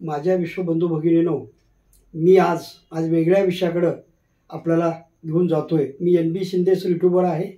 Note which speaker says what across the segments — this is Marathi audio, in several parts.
Speaker 1: माझ्या विश्वबंधू भगिनींनो, मी आज वेगळ्या विषयाकडे आपल्याला घेऊन जातोय। मी NB शिंदेच यूट्यूबर आहे,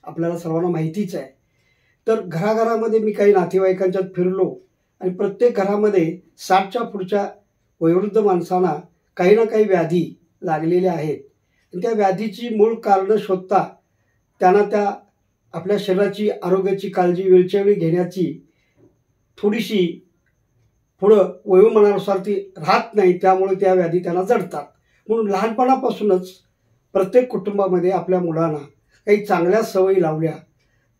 Speaker 1: आपल्याला सर्वांना माहितीच आहे। तर घराघरामध्ये मी काही नातेवाईकांच्यात फिरलो आणि प्रत्येक घरामध्ये 60च्या पुढच्या वयोवृद्ध माणसांना काही ना काही व्याधी लागलेल्या आहेत आणि त्या व्याधीची मूळ कारण शोधता त्यांना त्या आपल्या शरीराची आरोग्याची काळजी वेळच्या वेळी घेण्याची थोडीशी पुढं वयोमानानुसार ती राहत नाही, त्यामुळे त्या व्याधी त्यांना जडतात। म्हणून लहानपणापासूनच प्रत्येक कुटुंबामध्ये आपल्या मुलांना काही चांगल्या सवयी लावल्या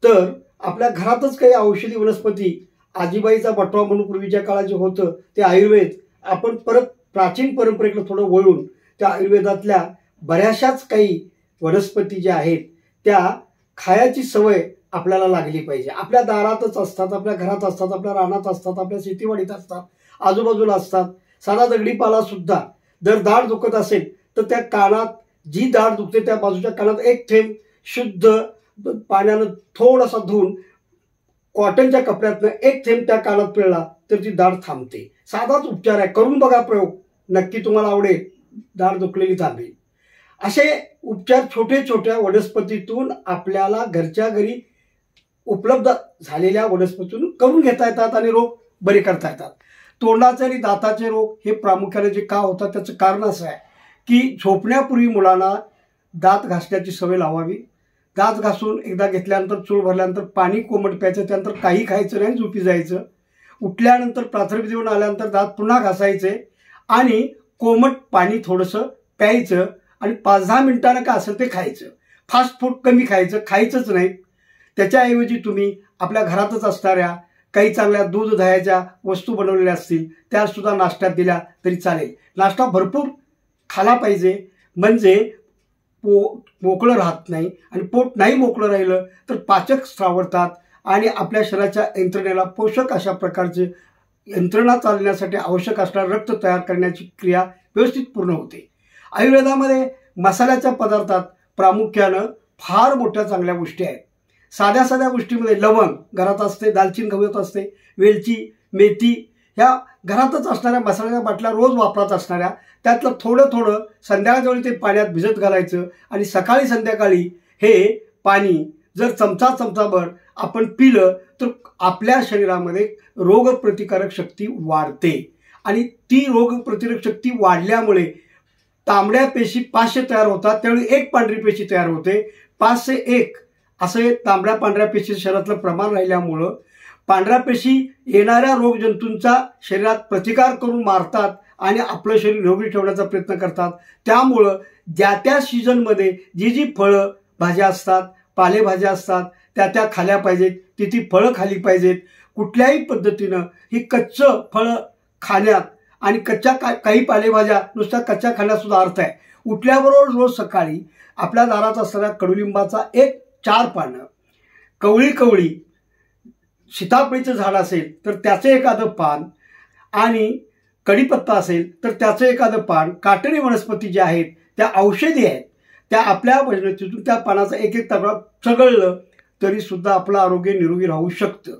Speaker 1: तर आपल्या घरातच काही औषधी वनस्पती, आजीबाईचा बटवा म्हणून पूर्वीच्या काळात जे होतं ते आयुर्वेद, आपण परत प्राचीन परंपरेकडे थोडं वळून त्या आयुर्वेदातल्या बऱ्याचशाच काही वनस्पती ज्या आहेत त्या खायची सवय आपल्याला लागली पाहिजे। आपल्या दारातच असतात, आपल्या घरात असतात, आपल्या रानात असतात, आपल्या शेतीवाडीत असतात, आजूबाजूला असतात। साधा दगडीपाला सुद्धा जर दाढ दुखत असेल तर त्या कानात जी दाढ दुखते त्या बाजूच्या कानात एक थेंब शुद्ध पाण्यानं थोडासा धुवून कॉटनच्या कपड्यातनं एक थेंब त्या कानात पिळला तर ती दाढ थांबते। साधाच उपचार आहे, करून बघा प्रयोग, नक्की तुम्हाला आवडेल, दाढ दुखलेली थांबेल। असे उपचार छोटे छोट्या वनस्पतीतून आपल्याला घरच्या घरी उपलब्ध झालेल्या वनस्पतीतून करून घेता येतात आणि रोग बरे करता येतात। तोंडाचे आणि दाताचे रोग हे प्रामुख्याने जे का होतात त्याचं कारण असं आहे की झोपण्यापूर्वी मुलांना दात घासण्याची सवय लावावी। दात घासून एकदा घेतल्यानंतर चूळ भरल्यानंतर पाणी कोमट प्यायचं, त्यानंतर काही खायचं नाही, झोपी जायचं। उठल्यानंतर प्राथमिक देऊन आल्यानंतर दात पुन्हा घासायचे आणि कोमट पाणी थोडंसं प्यायचं आणि 5-10 मिनिटांना काय असेल ते खायचं। फास्ट फूड कमी खायचंच नाही। त्याच्याऐवजी तुम्ही आपल्या घरातच असणाऱ्या काही चांगल्या दूध दह्याच्या वस्तू बनवलेल्या असतील त्या सुद्धा नाश्त्यात दिल्या तरी चालेल। नाश्ता भरपूर खाला पाहिजे, म्हणजे पोट मोकळं राहत नाही आणि पोट नाही मोकळं राहिलं तर पाचक स्त्रावतात आणि आपल्या शरीराच्या यंत्रणेला पोषक अशा प्रकारचे यंत्रणा चालण्यासाठी आवश्यक असणारं रक्त तयार करण्याची क्रिया व्यवस्थित पूर्ण होते। आयुर्वेदामध्ये मसाल्याच्या पदार्थात प्रामुख्यानं फार मोठ्या चांगल्या गोष्टी आहेत। साध्या साध्या गोष्टीमध्ये लवंग घरात असते, दालचिनी घरात असते, वेलची, मेथी ह्या घरातच असणाऱ्या मसाल्याच्या बाटल्या रोज वापरत असणाऱ्या त्यातलं थोडं थोडं संध्याकाळच्या ते पाण्यात भिजत घालायचं आणि सकाळी संध्याकाळी हे पाणी जर चमचाभर आपण पिलं तर आपल्या शरीरामध्ये रोगप्रतिकारक शक्ती वाढते आणि ती रोगप्रतिकारक शक्ती वाढल्यामुळे तांबड्या पेशी 500 तयार होतात, त्यावेळी एक पांढरी पेशी तयार होते। 501 असे तांबड्या पांढऱ्या पेशी शरीरातलं प्रमाण राहिल्यामुळं पांढऱ्या पेशी येणाऱ्या रोगजंतूंचा शरीरात प्रतिकार करून मारतात आणि आपलं शरीर निरोगी ठेवण्याचा प्रयत्न करतात। त्यामुळं ज्या त्या सीझनमध्ये जी फळं भाज्या असतात, पालेभाज्या असतात त्या खाल्ल्या पाहिजेत, ती फळं खाली पाहिजेत। कुठल्याही पद्धतीनं ही कच्चं फळं खाण्यात आणि कच्च्या काही पालेभाज्या नुसत्या कच्च्या खाण्यात सुद्धा अर्थ आहे। उठल्याबरोबर रोज सकाळी आपल्या दारात असणाऱ्या कडुलिंबाचा 4 पानं, कवळी सीताफळीचं झाड असेल तर त्याचं एखादं पान आणि कढीपत्ता असेल तर त्याचं एखादं पान, काटेरी वनस्पती ज्या आहेत त्या औषधी आहेत, त्या आपल्या वनस्पतीतून त्या पानाचा एक तुकडा चघळलं तरी सुद्धा आपलं आरोग्य निरोगी राहू शकतं।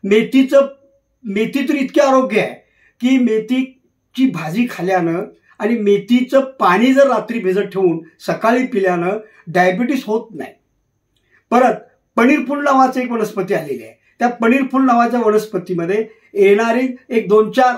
Speaker 1: मेथी तर इतके आरोग्य आहे की मेथीची भाजी खाल्यानं आणि मेथीचं पाणी जर रात्री भिजत ठेवून सकाळी पिल्यानं डायबिटीस होत नाही। परत पनीर फूल नावाची एक वनस्पती आलेली आहे, त्या पनीर फूल नावाच्या वनस्पतीमध्ये येणारी एक 2-4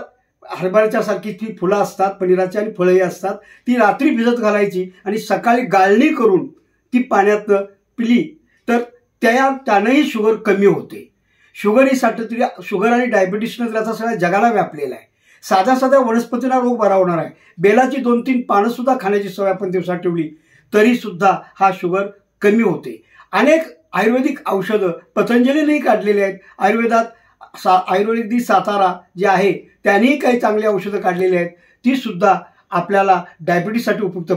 Speaker 1: हरभऱ्याच्या सारखी ती फुलं असतात, पनीराची आणि फळंही असतात, ती रात्री भिजत घालायची आणि सकाळी गाळणी करून ती पाण्यात पिली तर त्यानंही शुगर कमी होते। शुगर आणि डायबिटीसनं त्याचा सगळ्या जगाला व्यापलेला आहे। साध्या साध्या वनस्पतीला रोग बरा होणार आहे। बेलाची 2-3 पानं सुद्धा खाण्याची सवय आपण दिवसात ठेवली तरी सुद्धा हा शुगर कमी होते। अनेक आयुर्वेदिक औषधं पतंजलीनेही काढलेली आहेत। आयुर्वेदिक सातारा जे आहे त्यांनी काही चांगली औषधं काढलेली आहेत, ती सुद्धा आपल्याला डायबिटीससाठी उपयुक्त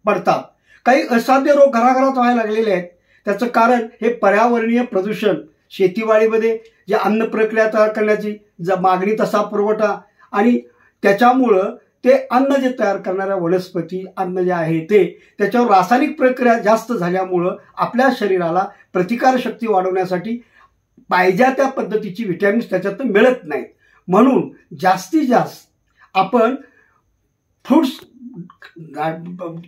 Speaker 1: पडतात। काही असाध्य रोग घराघरात व्हायला लागलेले आहेत, त्याचं कारण हे पर्यावरणीय प्रदूषण, शेतीवाडीमध्ये जे अन्न प्रक्रिया तयार करण्याची मागणी तसा पुरवठा आणि त्याच्यामुळं ते अन्न जे तयार करणाऱ्या वनस्पती अन्न जे आहे ते त्याच्यावर रासायनिक प्रक्रिया जास्त झाल्यामुळं आपल्या शरीराला प्रतिकारशक्ती वाढवण्यासाठी पाहिजे त्या पद्धतीची व्हिटॅमिन्स त्याच्यातून मिळत नाहीत। म्हणून जास्तीत जास्त आपण फ्रूट्स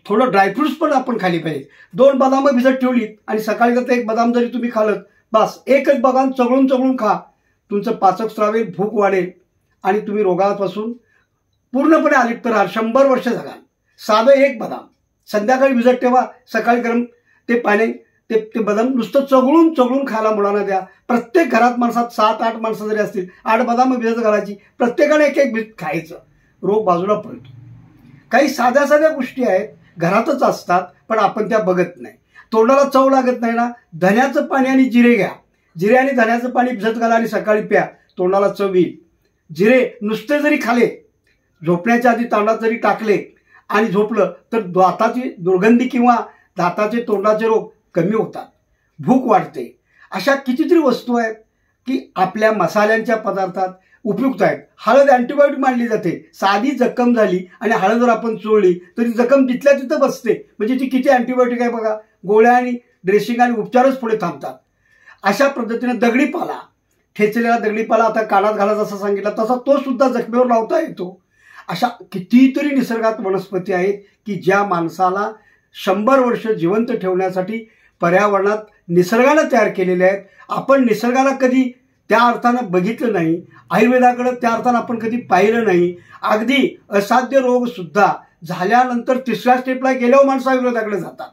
Speaker 1: थोडं ड्रायफ्रुट्स पण आपण खाली पाहिजे. 2 बदाम भिजत ठेवली आणि सकाळी जर एक बदाम जरी तुम्ही खाल्लं, बस एकच बदाम चघळून चघळून खा, तुमचं पाचक स्रावेल, भूक वाढेल आणि तुम्ही रोगापासून पूर्णपणे अलिप्त राहाल. 100 वर्ष जगाल. साधं एक बदाम संध्याकाळी भिजत ठेवा, सकाळी गरम ते पाणी ते बदाम नुसतं चघळून चघळून खायला मुलांना द्या. प्रत्येक घरात माणसात 7-8 माणसं जरी असतील, 8 बदाम भिजत घालायची, प्रत्येकाने एक एक खायचं, रोग बाजूला पडतो. काही साध्या साध्या गोष्टी आहेत, घरातच असतात, पण आपण त्या बघत नाही. तोंडाला चव लागत नाही ना, धण्याचं पाणी आणि जिरे घ्या. जिरे आणि धण्याचं पाणी भिजत घाला आणि सकाळी प्या, तोंडाला चव येईल. जिरे नुसते जरी खाले, झोपण्याच्या आधी तोंडात जरी टाकले आणि झोपलं तर दाताची दुर्गंधी किंवा दाताचे तोंडाचे रोग कमी होतात, भूक वाढते. अशा कितीतरी वस्तू आहेत की आपल्या मसाल्यांच्या पदार्थात उपयुक्त आहेत. हळद अँटीबायोटिक मानली जाते. साधी जखम झाली आणि हळद जर आपण चोळली तरी जखम तिथल्या तिथं बसते. म्हणजे ती किती अँटीबायोटिक आहे बघा. गोळ्या आणि ड्रेसिंग आणि उपचारच पुढे थांबतात. अशा पद्धतीने दगडीपाला, ठेचलेला दगडीपाला आता कानात घाला जसं सांगितलं तसा तो सुद्धा जखमेवर लावता येतो. अशा कितीतरी निसर्गात वनस्पती आहेत की ज्या माणसाला 100 वर्ष जिवंत ठेवण्यासाठी पर्यावरणात निसर्गानं तयार केलेले आहेत. आपण निसर्गाला कधी त्या अर्थानं बघितलं नाही, आयुर्वेदाकडे त्या अर्थानं आपण कधी पाहिलं नाही. अगदी असाध्य रोग सुद्धा झाल्यानंतर 3ऱ्या स्टेपला गेल्यावर माणसं आयुर्वेदाकडे जातात.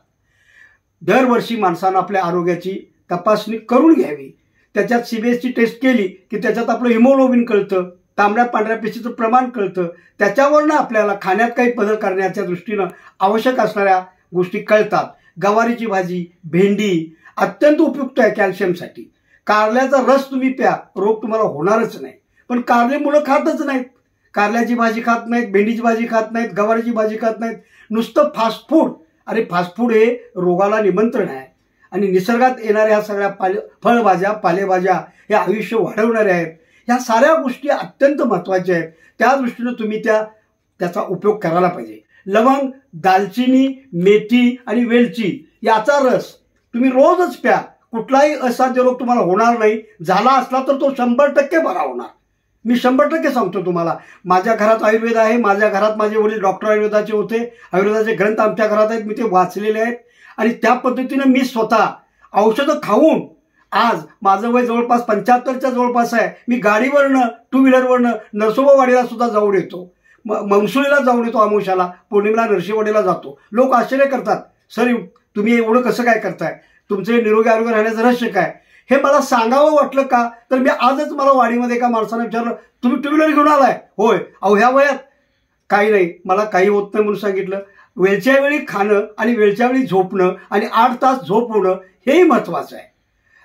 Speaker 1: दरवर्षी माणसानं आपल्या आरोग्याची तपासणी करून घ्यावी. त्याच्यात CBSची टेस्ट केली की त्याच्यात आपलं हिमोग्लोबिन कळतं, तांबड्या पांढऱ्या पेशीचं प्रमाण कळतं. त्याच्यावरनं आपल्याला खाण्यात काही बदल करण्याच्या दृष्टीनं आवश्यक असणाऱ्या गोष्टी कळतात. गवारीची भाजी, भेंडी अत्यंत उपयुक्त आहे कॅल्शियमसाठी. कारल्याचा रस तुम्ही प्या, रोग तुम्हाला होणारच नाही. पण कारले मुलं खातच नाहीत. कारल्याची भाजी खात नाहीत, भेंडीची भाजी खात नाहीत, गवारीची भाजी खात नाहीत. नुसतं फास्ट फूड. अरे फास्ट फूड हे रोगाला निमंत्रण आहे. आणि निसर्गात येणाऱ्या ह्या सगळ्या फळभाज्या, पालेभाज्या हे आयुष्य वाढवणाऱ्या आहेत. ह्या साऱ्या गोष्टी अत्यंत महत्त्वाच्या आहेत. त्या दृष्टीनं तुम्ही त्याचा उपयोग करायला पाहिजे. लवंग, दालचिनी, मेथी आणि वेलची याचा रस तुम्ही रोजच प्या. कुठलाही असाध्य रोग तुम्हाला होणार नाही. झाला असला तर तो 100% बरा होणार. मी 100% सांगतो तुम्हाला. माझ्या घरात आयुर्वेद आहे. माझ्या घरात माझे वडील डॉक्टर आयुर्वेदाचे होते. आयुर्वेदाचे ग्रंथ आमच्या घरात आहेत. मी ते वाचलेले आहेत आणि त्या पद्धतीनं मी स्वतः औषधं खाऊन आज माझं वय जवळपास 75च्या जवळपास आहे. मी गाडीवरनं, 2 व्हीलरवरनं नरसोबावाडीला सुद्धा जाऊन येतो, मंगसुळीला जाऊन येतो, अमावश्याला, पौर्णिमेला नरसिंहवाडीला जातो. लोक आश्चर्य करतात, सर तुम्ही एवढं कसं काय करताय, तुमचे निरोगी आरोग्य राहण्याचं रहस्य काय. हे मला सांगावं वाटलं का, तर मी आजच मला वाडीमध्ये एका माणसाने विचारलं, तुम्ही 2 व्हीलर घेऊन आलाय. होय. अहो ह्या वयात काही नाही, मला काही होत नाही म्हणून सांगितलं. वेळच्या वेळी खाणं आणि वेळच्या वेळी झोपणं आणि 8 तास झोप होणं हेही महत्त्वाचं आहे.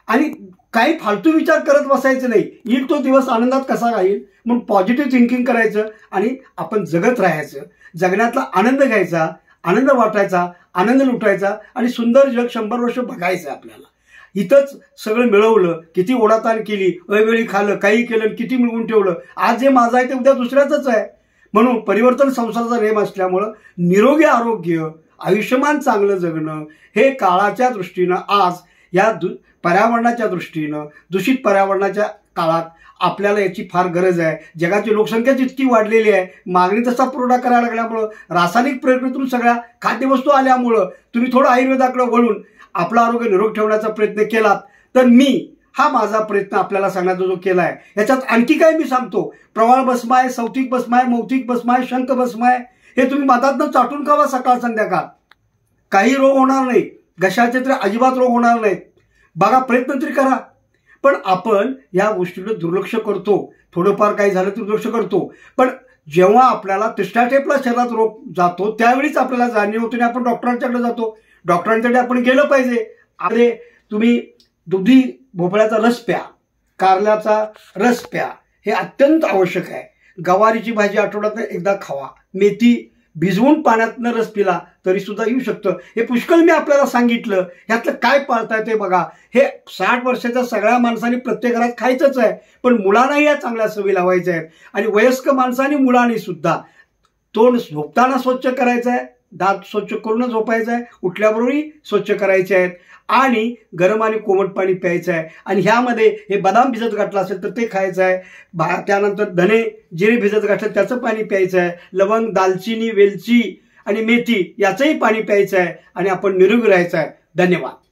Speaker 1: आणि काही फालतू विचार करत बसायचं नाही. येईल तो दिवस आनंदात कसा राहील म्हणून पॉझिटिव्ह थिंकिंग करायचं आणि आपण जगत राहायचं. जगण्यातला आनंद घ्यायचा, आनंद वाटायचा, आनंद लुटायचा आणि सुंदर जग 100 वर्ष बघायचं आपल्याला. इथंच सगळं मिळवलं, किती ओढाताण केली, अवेळी खाल्लं, काही केलं, किती मिळवून ठेवलं. आज जे माझं आहे ते उद्या दुसऱ्याचंच आहे. म्हणून परिवर्तन संसाराचा नेम असल्यामुळं निरोगी आरोग्य, आयुष्यमान चांगलं जगणं हे काळाच्या दृष्टीनं आज या पर्यावरणाच्या दृष्टीनं, दूषित पर्यावरणाच्या काळात आपल्याला याची फार गरज आहे. जगाची लोकसंख्या जितकी वाढलेली आहे, मागणी तसा पुरवठा करायला लागल्यामुळं, रासायनिक प्रक्रियेतून सगळ्या खाद्यवस्तू आल्यामुळं तुम्ही थोडं आयुर्वेदाकडे वळून आपलं आरोग्य निरोग ठेवण्याचा प्रयत्न केलात तर मी हा माझा प्रयत्न आपल्याला सांगण्याचा जो केला आहे. याच्यात आणखी काय मी सांगतो, प्रवाळ भस्म आहे, सौतिक भस्म आहे, मौतिक भस्म आहे, शंख भस्म आहे. हे तुम्ही मधातनं चाटून खावा सकाळ संध्याकाळ. काही रोग होणार नाही, घशाचे तर अजिबात रोग होणार नाहीत. बघा, प्रयत्न तरी करा. पण आपण या गोष्टीकडे दुर्लक्ष करतो. थोडंफार काही झालं तर दुर्लक्ष करतो. पण जेव्हा आपल्याला 3ऱ्या स्टेपला शरीरात रोग जातो त्यावेळीच आपल्याला जाणीव होते आणि आपण डॉक्टरांच्याकडे जातो. डॉक्टरांच्याकडे आपण गेलं पाहिजे. अरे तुम्ही दुधी भोपळ्याचा रस प्या, कारल्याचा रस प्या, हे अत्यंत आवश्यक आहे. गवारीची भाजी आठवड्यातनं एकदा खावा. मेथी भिजवून पाण्यातनं रस पिला तरी सुद्धा येऊ शकतं. हे पुष्कळ मी आपल्याला सांगितलं. ह्यातलं काय पाळताय ते बघा. हे 60 वर्षाच्या सगळ्या माणसांनी प्रत्येक घरात खायचंच आहे. पण मुलांनाही या चांगल्या सवयी लावायच्या आहेत. आणि वयस्क माणसांनी, मुलांनी सुद्धा तोंड झोपताना स्वच्छ करायचं आहे, दात स्वच्छ करूनच झोपायचं आहे, उठल्याबरोबरही स्वच्छ करायचे आहेत. आणि गरम आणि कोमट पाणी प्यायचं आहे. आणि ह्यामध्ये हे बदाम भिजत घातलं असेल तर ते खायचं आहे. त्यानंतर धने जिरे भिजत घातलं त्याचं पाणी प्यायचं आहे. लवंग, दालचिनी, वेलची आणि मेथी याचंही पाणी प्यायचं आहे आणि आपण निरोगी राहायचं आहे. धन्यवाद.